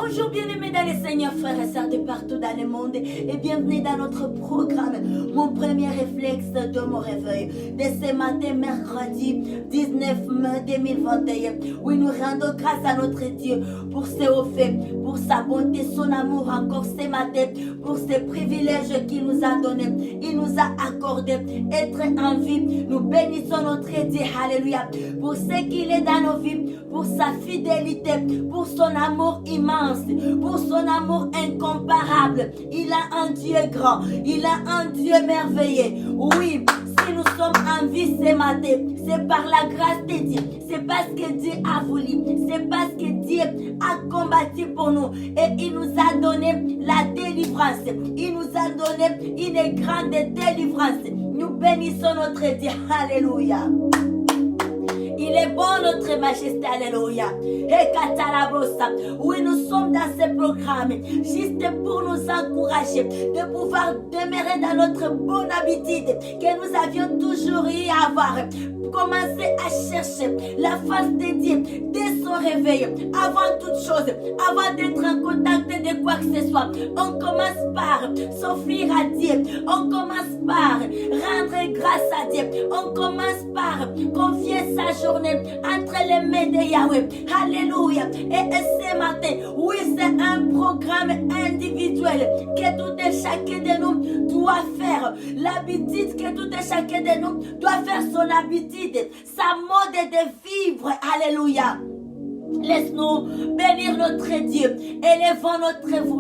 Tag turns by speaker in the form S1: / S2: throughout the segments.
S1: Bonjour bien-aimés dans les Seigneurs, frères et sœurs de partout dans le monde et bienvenue dans notre programme. Mon premier réflexe de mon réveil de ce matin, mercredi 19 mai 2021. Oui, nous rendons grâce à notre Dieu pour ce haut fait, pour sa bonté, son amour encore ce matin, pour ces privilèges qu'il nous a donnés. Il nous a accordé être en vie. Nous bénissons notre Dieu, alléluia, pour ce qu'il est dans nos vies, pour sa fidélité, pour son amour immense, pour son amour incomparable. Il a un Dieu grand, il a un Dieu merveilleux. Oui, si nous sommes en vie ce matin, c'est par la grâce de Dieu, c'est parce que Dieu a voulu, c'est parce que Dieu a combattu pour nous et il nous a donné la délivrance. Il nous a donné une grande délivrance. Nous bénissons notre Dieu, alléluia. Il est bon notre majesté, alléluia. Et Katalabrosa, oui, nous sommes dans ce programme juste pour nous encourager de pouvoir demeurer dans notre bonne habitude que nous avions toujours eu à avoir. Commencer à chercher la face de Dieu dès son réveil, avant toute chose, avant d'être en contact de quoi que ce soit. On commence par s'offrir à Dieu, on commence par rendre grâce à Dieu, on commence par confier sa journée entre les mains de Yahweh. Alléluia. Et ce matin, oui, c'est un programme individuel que tout et chacun de nous doit faire. L'habitude que tout et chacun de nous doit faire son habitude, sa mode de vivre. Alléluia. Laisse-nous bénir notre Dieu. Élevons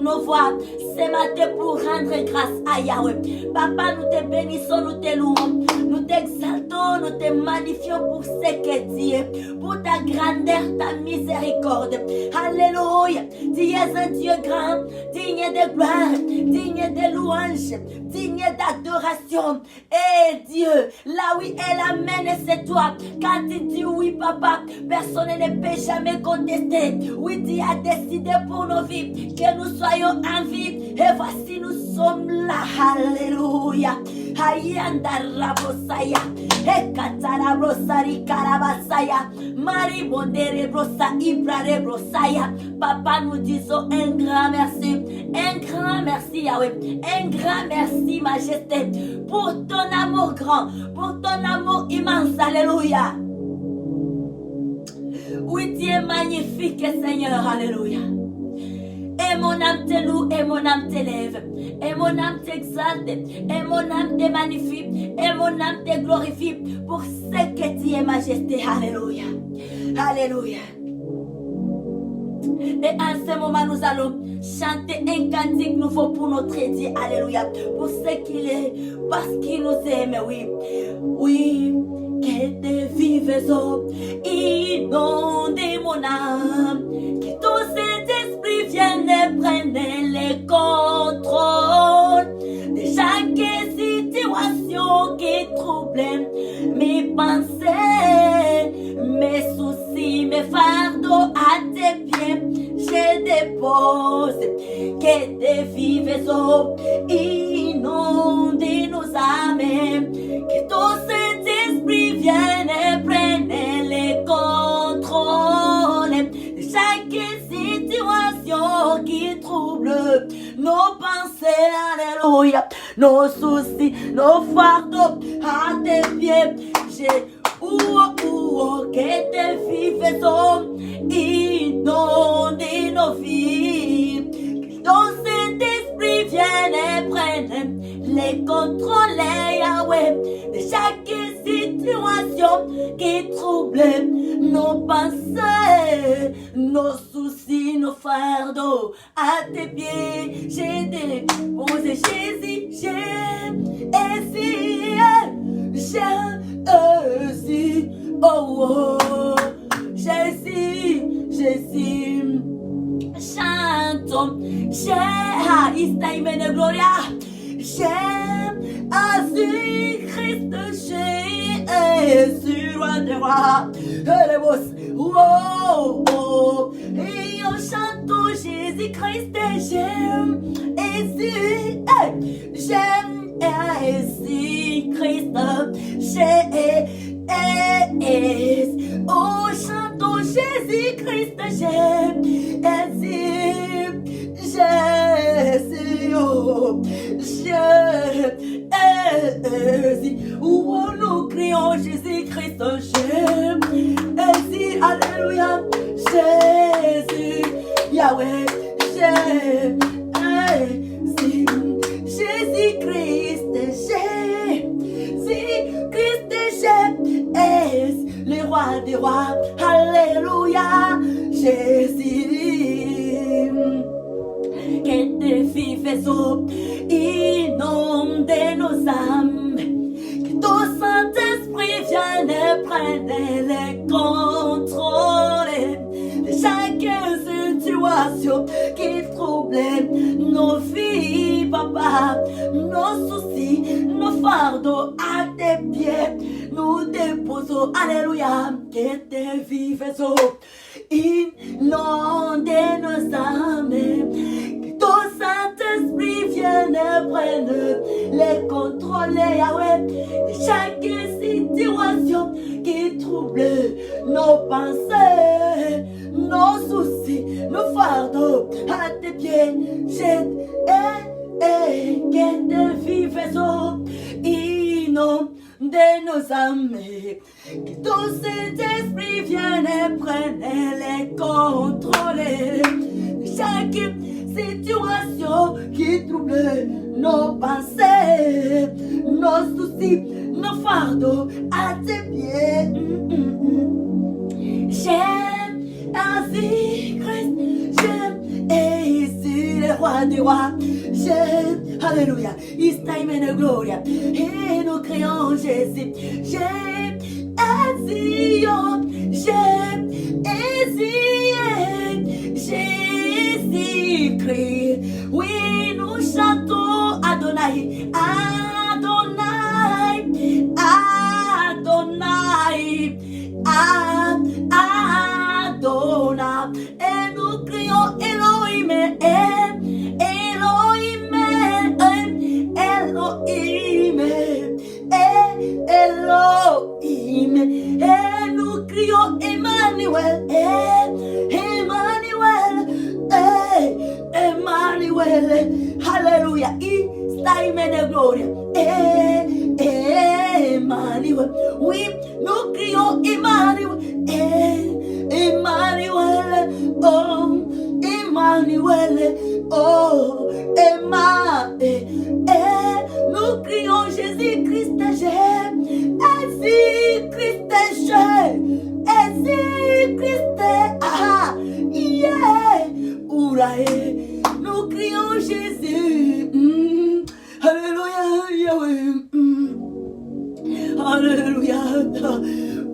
S1: nos voix ce matin pour rendre grâce à Yahweh. Papa, nous te bénissons, nous te louons, nous t'exaltons, nous te magnifions pour ce que tu es, pour ta grandeur, ta miséricorde. Alléluia. Tu es un Dieu grand, digne de gloire, digne de louange, digne d'adoration. Et Dieu, là où elle amène, c'est toi. Quand tu dis oui, papa, personne ne peut jamais contester. Oui, tu as décidé pour nos vies que nous soyons en vie. Et voici, nous sommes là. Alléluia. Ayanda rabosaya. Ekatara brosari karabasaya. Marie bondere brosa ibrare brosaya. Papa, nous disons un grand merci. Un grand merci, Yahweh. Un grand merci, majesté, pour ton amour grand, pour ton amour immense. Alléluia. Oui, tu es magnifique, Seigneur. Alléluia. Et mon âme te loue, et mon âme t'élève, et mon âme t'exalte, et mon âme te magnifie, et mon âme te glorifie pour ce que tu es, majesté. Alléluia. Alléluia. Et en ce moment, nous allons chanter un cantique nouveau pour notre Dieu. Alléluia. Pour ce qu'il est, parce qu'il nous aime. Oui. Oui. Que tes vives eaux inondent mon âme. Que ton Saint-Esprit vienne et prenne le contrôle de chaque situation qui trouble mes pensées, mes soucis, mes fardeaux à tes pieds. Je dépose. Que tes vives eaux inondent nos âmes. Que ton Saint-Esprit vienne et prenne le contrôle de chaque situation qui trouble nos pensées. Alléluia. Nos soucis, nos fardeaux à tes pieds. Que tes vives eaux inondent nos vies. Que ton Saint-Esprit vienne et prenne les contrôles, Yahweh, de chaque situation qui trouble nos pensées, nos soucis, nos fardeaux à tes pieds. J'ai déposé Jésus, Jésus, oh, oh, Jésus, chantons, Jésus, gloria. J'aime Jésus-Christ, Jésus, roi de roi, oh, oh, et on chante Jésus-Christ, j'aime Jésus, j'aime Jésus-Christ, oh, chante Jésus-Christ, j'aime Jésus. Christ, Jésus, alléluia, Jésus, Yahweh, Jésus-Christ, Jésus-Christ, le roi des rois, alléluia, Jésus, que tes faisceaux inondent nos âmes, que ton Saint-Esprit vienne et prenne le contrôle de chaque situation qui trouble nos vies, papa, nos soucis, nos fardeaux à tes pieds, nous déposons, alléluia, que tes faisceaux inondent nos âmes, que ton Saint-Esprit vienne et prenne les contrôles, Yahweh, de chaque situation qui trouble nos pensées, nos soucis, nos fardeaux à tes pieds. Que tes faisceaux inondent nos âmes, que ton Saint-Esprit vienne et prenne les contrôles de chaque situation qui trouble nos pensées, nos soucis, nos fardeaux à tes pieds. J'aime Jésus-Christ, j'aime Jésus, le roi des rois. J'aime, alléluia, it's time and gloria. Et nous crions Jésus, j'aime Jésus, j'aime Jésus-Christ. Oui, nous chantons Adonai, Adonai, Adonai, Adonai. Et nous crions Elohim, Elohim, Elohim, Elohim. Et nous crions Emmanuel, Emmanuel, Emmanuel. Hallelujah. It's time and glory. Emmanuel. Oui, nous crions Emmanuel, Emmanuel. Oh, Emmanuel. Oh, Emmanuel. Nous crions Jésus-Christ, Jésus-Christ, Jésus-Christ, ah, yeah, oulaé. Nous crions Jésus, alléluia, Yahweh, alléluia,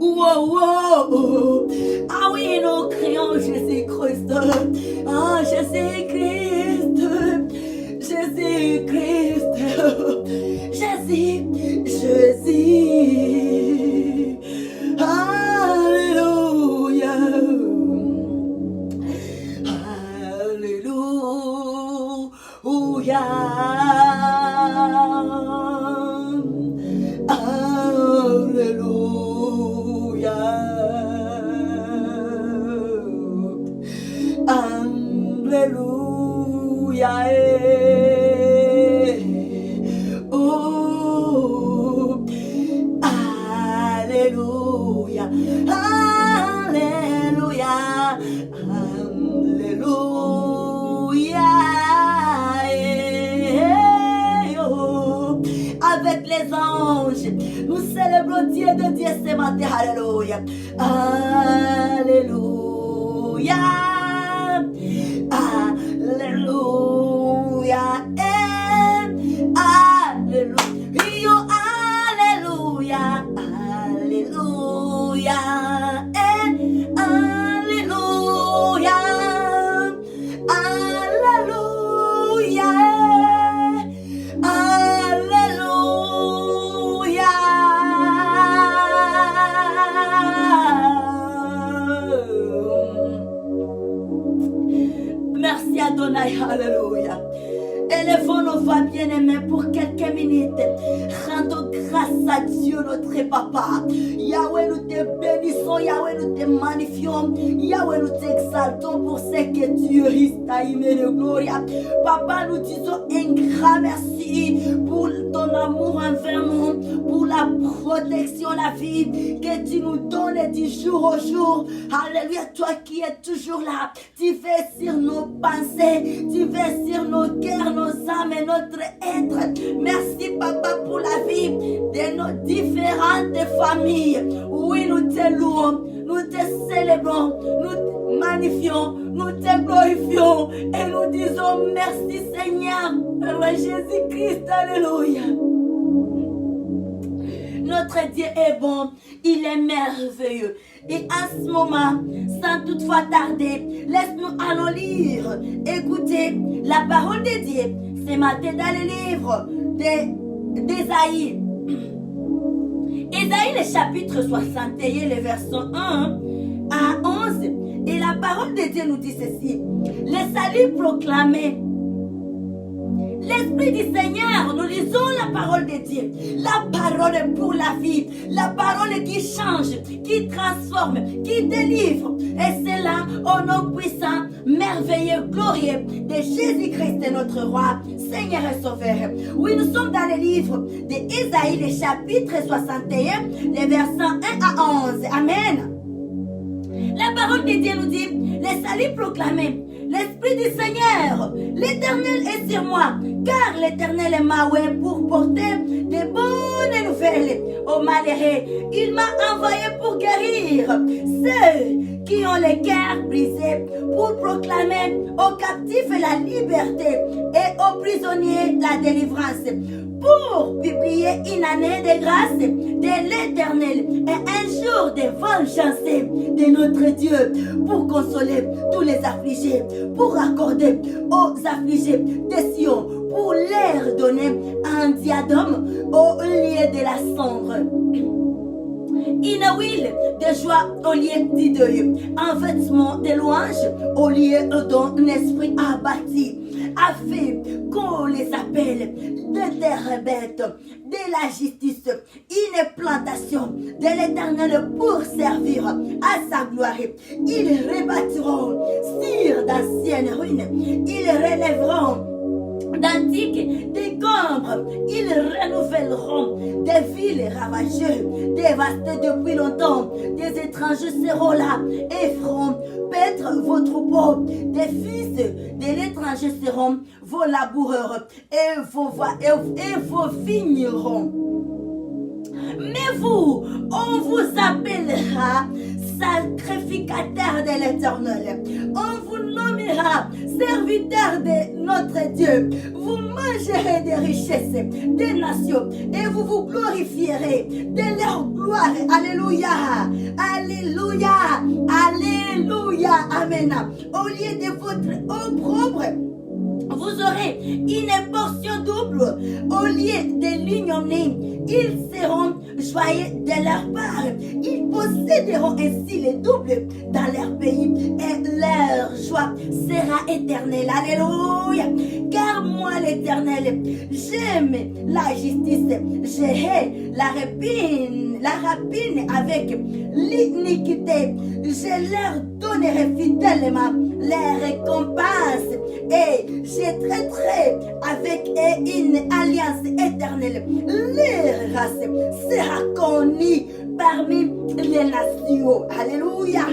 S1: wow, wow, ah oui, nous crions Jésus-Christ, ah, Jésus-Christ, Jésus-Christ, Jésus, Jésus, alléluia, alléluia, alléluia, alléluia, oh, alléluia, alléluia, alléluia, oh. Avec les anges, nous célébrons Dieu de Dieu ce matin, alléluia, alléluia, alléluia, alléluia, alléluia, alléluia, alléluia, alléluia, alléluia. Merci Adonai, alléluia. Élevons nos voix bien-aimés pour quelques minutes. Rendons grâce à Dieu notre Papa. Yahweh, nous te bénissons. Yahweh, nous te magnifions. Yahweh, nous t'exaltons pour ce que Dieu est de gloire. Papa, nous disons un grand merci. merci pour ton amour envers nous, pour la protection, la vie que tu nous donnes du jour au jour. Alléluia, toi qui es toujours là, tu fais sur nos pensées, tu fais sur nos cœurs, nos âmes et notre être. Merci Papa pour la vie de nos différentes familles. Oui, nous te louons, nous te célébrons, nous te magnifions, nous te glorifions et nous disons merci Seigneur, Roi Jésus-Christ, alléluia. Notre Dieu est bon, il est merveilleux. Et à ce moment, sans toutefois tarder, laisse-nous allons lire, écouter la parole de Dieu ce matin dans le livre d'Ésaïe. Ésaïe, le chapitre 61, le verset 1 à 11. Et la parole de Dieu nous dit ceci. Le salut proclamé. L'Esprit du Seigneur, nous lisons la parole de Dieu. La parole pour la vie. La parole qui change, qui transforme, qui délivre. Et c'est là, au nom puissant, merveilleux, glorieux de Jésus-Christ, notre Roi, Seigneur et Sauveur. Oui, nous sommes dans le livre d'Ésaïe, le chapitre 61, les versets 1 à 11. Amen. La parole de Dieu nous dit, le salut proclamé. L'Esprit du Seigneur, l'Éternel est sur moi, car l'Éternel m'a oué pour porter de bonnes nouvelles aux malheureux. Il m'a envoyé pour guérir ceux qui ont le cœur brisé, pour proclamer aux captifs la liberté et aux prisonniers la délivrance, pour publier une année de grâce de l'Éternel et un jour de vengeance de notre Dieu, pour consoler tous les affligés, pour accorder aux affligés des Sion, pour leur donner un diadème au lieu de la cendre, une huile de joie au lieu du deuil, un vêtement de louange au lieu d'un esprit abattu, afin qu'on les appelle de terre bête, de la justice, une plantation de l'Éternel pour servir à sa gloire. Ils rebâtiront sur d'anciennes ruines, ils relèveront d'antiques décombres, ils renouvelleront des villes ravageuses, dévastées depuis longtemps. Des étrangers seront là et feront paître vos troupeaux. Des fils de l'étranger seront vos laboureurs et vos vignerons. Mais vous, on vous appellera sacrificateur de l'Éternel. On vous nommera serviteur de notre Dieu. Vous mangerez des richesses des nations et vous vous glorifierez de leur gloire. Alléluia, alléluia, alléluia, amen. Au lieu de votre opprobre, vous aurez une portion double. Au lieu de l'ignominie, ils seront joyeux de leur part. Ils posséderont ainsi les doubles dans leur pays et leur joie sera éternelle. Alléluia. Car moi, l'Éternel, j'aime la justice. Je hais la rapine avec l'iniquité. Je leur donnerai fidèlement les récompenses et je traiterai avec eux une alliance éternelle. Leur race sera connue parmi les nations. Alléluia.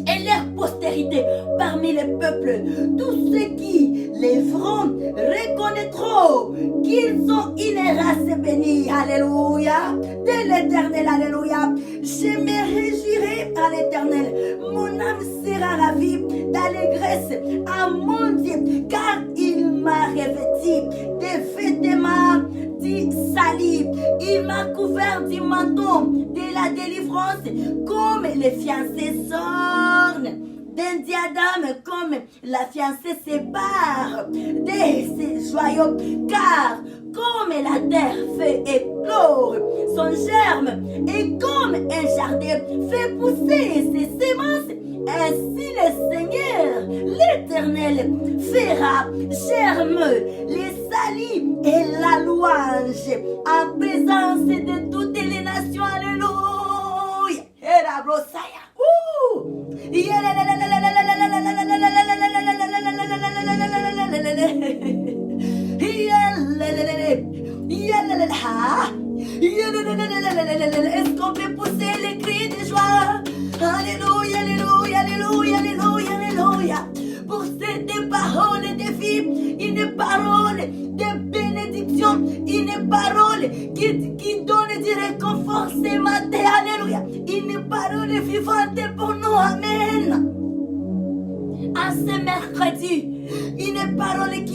S1: Et leur postérité parmi les peuples. Tous ceux qui les verront reconnaîtront qu'ils sont une race bénie. Alléluia. De l'Éternel. Alléluia. Je me réjouirai à l'Éternel. Mon âme sera ravie d'allégresse à mon Dieu, car il m'a revêtu des vêtements du salut. Il m'a couvert du manteau de la délivrance, comme les fiancés s'ornent d'un diadème, comme la fiancée sépare de ses joyaux, car comme la terre fait éclore son germe et comme un jardin fait pousser ses semences, ainsi le Seigneur, l'Éternel, fera germer les salis et la louange en présence de toutes les nations. Alléluia. Et la brossaya.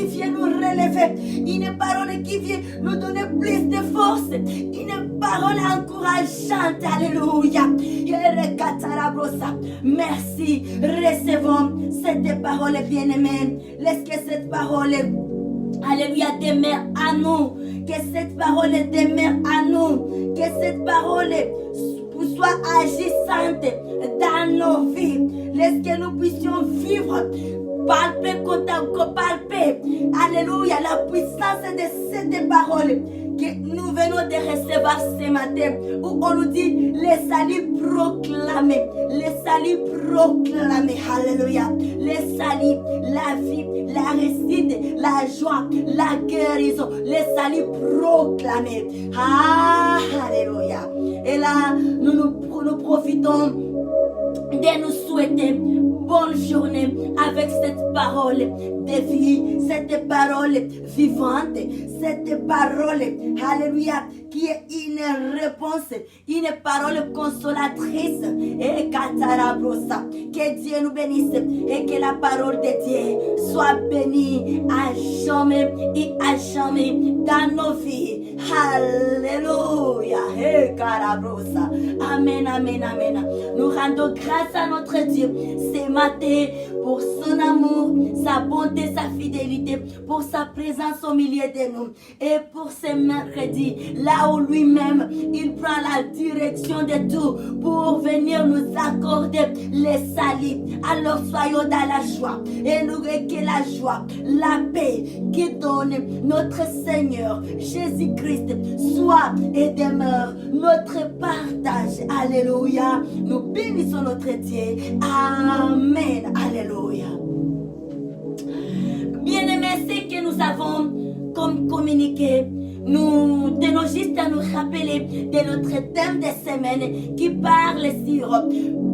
S1: qui vient nous relever, une parole qui vient nous donner plus de force, une parole encourageante. Alléluia. Merci. Recevons cette parole bien-aimée. Laisse que cette parole, alléluia, demeure à nous. Que cette parole demeure à nous. Que cette parole soit agissante dans nos vies. Laisse que nous puissions vivre, palper, palper, alléluia, la puissance de cette parole que nous venons de recevoir ce matin, où on nous dit les salut proclamés, alléluia, les salut, la vie, la réussite, la joie, la guérison, les salut proclamés, alléluia. Et là, nous profitons de nous souhaiter bonne journée avec cette parole de vie, cette parole vivante, cette parole, alléluia, qui est une réponse, une parole consolatrice. Et Katarabrosa, que Dieu nous bénisse et que la parole de Dieu soit bénie à jamais et à jamais dans nos vies. Alléluia. Et Karabrosa. Amen, amen, amen. Nous rendons grâce à notre Dieu ce matin pour son amour, sa bonté, sa fidélité, pour sa présence au milieu de nous. Et pour ce mercredi, là où lui-même, il prend la direction de tout pour venir nous accorder les saluts. Alors soyons dans la joie. Et nous que la joie, la paix qui donne notre Seigneur Jésus-Christ soit et demeure notre partage. Alléluia. Nous bénissons notre Dieu. Amen. Alléluia. Bien-aimés, c'est que nous avons comme communiqué, nous tenons juste à nous rappeler de notre thème de semaine qui parle sur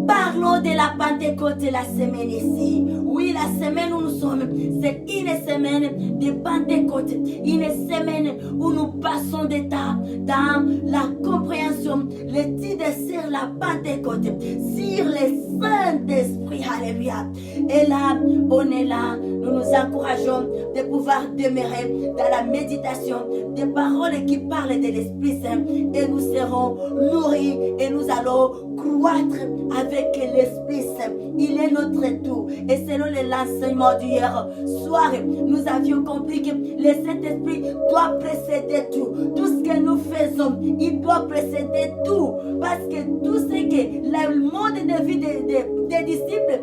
S1: parlons de la Pentecôte la semaine ici. Oui, la semaine où nous sommes, c'est une semaine de Pentecôte, une semaine où nous passons des temps dans la compréhension, l'étude sur la Pentecôte, sur le Saint-Esprit. Alléluia. Et là, on est là, nous nous encourageons de pouvoir demeurer dans la méditation des paroles qui parlent de l'Esprit Saint et nous serons nourris et nous allons croître avec l'Esprit Saint. Il est notre tout. Et selon l'enseignement d'hier soir, nous avions compris que le Saint-Esprit doit précéder tout. Tout ce que nous faisons, il doit précéder tout. Parce que tout ce que le monde de vie des disciples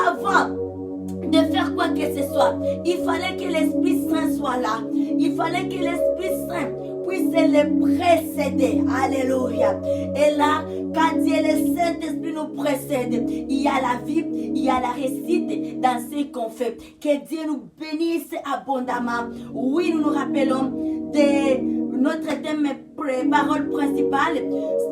S1: avant de faire quoi que ce soit, il fallait que l'Esprit Saint soit là. Il fallait que l'Esprit Saint puisse le précéder. Alléluia. Et là, quand Dieu le Saint-Esprit nous précède, il y a la vie, il y a la réussite dans ce qu'on fait. Que Dieu nous bénisse abondamment. Oui, nous nous rappelons de notre thème, parole principale.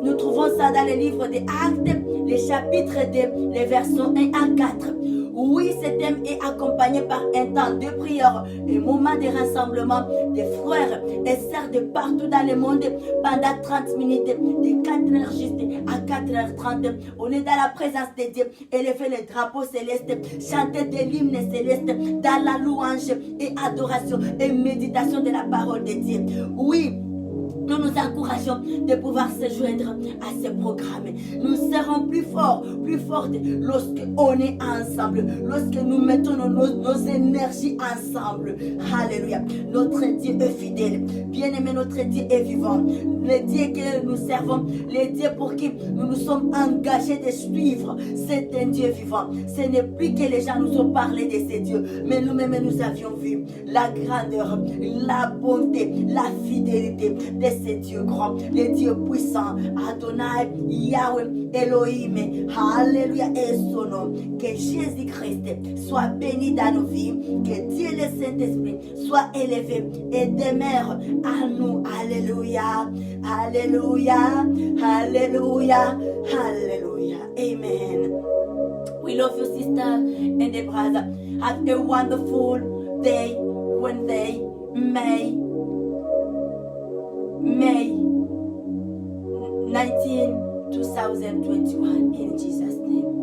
S1: Nous trouvons ça dans le livre des Actes, les chapitres 2, les versets 1 à 4. Oui, ce thème est accompagné par un temps de prière, un moment de rassemblement des frères et sœurs de partout dans le monde pendant 30 minutes, de 4h juste à 4h30. On est dans la présence de Dieu, élever le drapeau céleste, chanter de l'hymne céleste dans la louange et adoration et méditation de la parole de Dieu. Oui, nous nous encourageons de pouvoir se joindre à ce programme. Nous serons plus forts, plus fortes lorsque on est ensemble, lorsque nous mettons nos énergies ensemble. Alléluia. Notre Dieu est fidèle. Bien-aimé, notre Dieu est vivant. Le Dieu que nous servons, le Dieu pour qui nous nous sommes engagés de suivre, c'est un Dieu vivant. Ce n'est plus que les gens nous ont parlé de ces dieux, mais nous-mêmes nous avions vu la grandeur, la bonté, la fidélité de ces dieux grands, les dieux puissants, Adonai, Yahweh, Elohim, Alléluia et son nom. Que Jésus-Christ soit béni dans nos vies, que Dieu le Saint-Esprit soit élevé et demeure à nous. Alléluia, Alléluia, Alléluia, Alléluia. Amen. We love you, sister and the brother. Have a wonderful day, Wednesday, May 19, 2021. In Jesus' name.